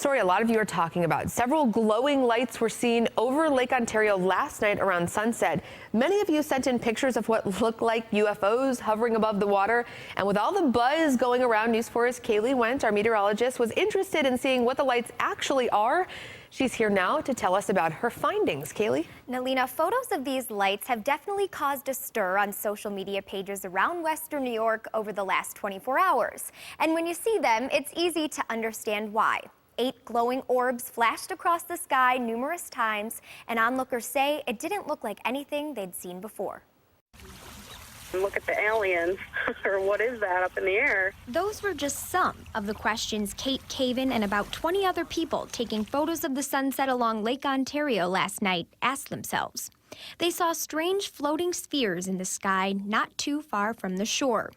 story a lot of you are talking about. Several glowing lights were seen over Lake Ontario last night around sunset. Many of you sent in pictures of what looked like UFOs hovering above the water. And with all the buzz going around, News 4's Kaylee Went, our meteorologist, was interested in seeing what the lights actually are. She's here now to tell us about her findings. Kaylee? Nalina, photos of these lights have definitely caused a stir on social media pages around Western New York over the last 24 hours. And when you see them, it's easy to understand why. 8 glowing orbs flashed across the sky numerous times, and onlookers say it didn't look like anything they'd seen before. Look at the aliens, or what is that up in the air? Those were just some of the questions Kate Caven and about 20 other people taking photos of the sunset along Lake Ontario last night asked themselves. They saw strange floating spheres in the sky not too far from the shore.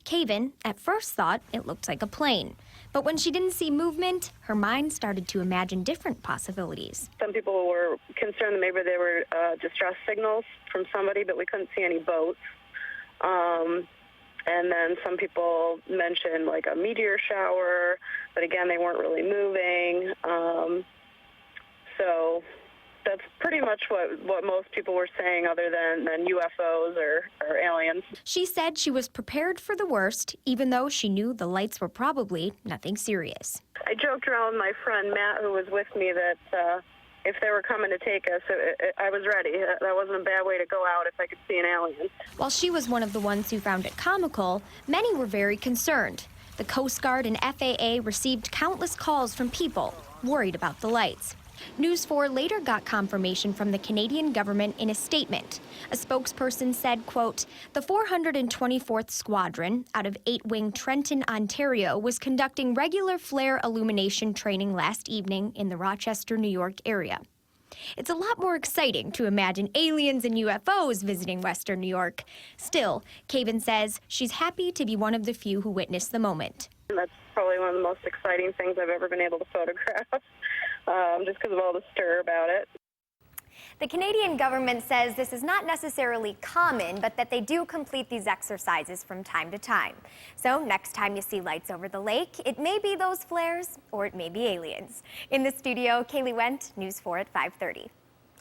Caven at first thought it looked like a plane, but when she didn't see movement, her mind started to imagine different possibilities. Some people were concerned that maybe they were distress signals from somebody, but we couldn't see any boats. And then some people mentioned like a meteor shower, but again, they weren't really moving. So that's pretty much what most people were saying, other than UFOs or aliens. She said she was prepared for the worst, even though she knew the lights were probably nothing serious. I joked around with my friend Matt, who was with me, that if they were coming to take us, I was ready. That wasn't a bad way to go out if I could see an alien. While she was one of the ones who found it comical, many were very concerned. The Coast Guard and FAA received countless calls from people worried about the lights. News 4 later got confirmation from the Canadian government in a statement. A spokesperson said, quote, "The 424th Squadron out of 8-Wing Trenton, Ontario was conducting regular flare illumination training last evening in the Rochester, New York area." It's a lot more exciting to imagine aliens and UFOs visiting Western New York. Still, Caven says she's happy to be one of the few who witnessed the moment. That's probably one of the most exciting things I've ever been able to photograph, just because of all the stir about it. The Canadian government says this is not necessarily common, but that they do complete these exercises from time to time. So next time you see lights over the lake, it may be those flares or it may be aliens. In the studio, Kaylee Went, News 4 at 5:30.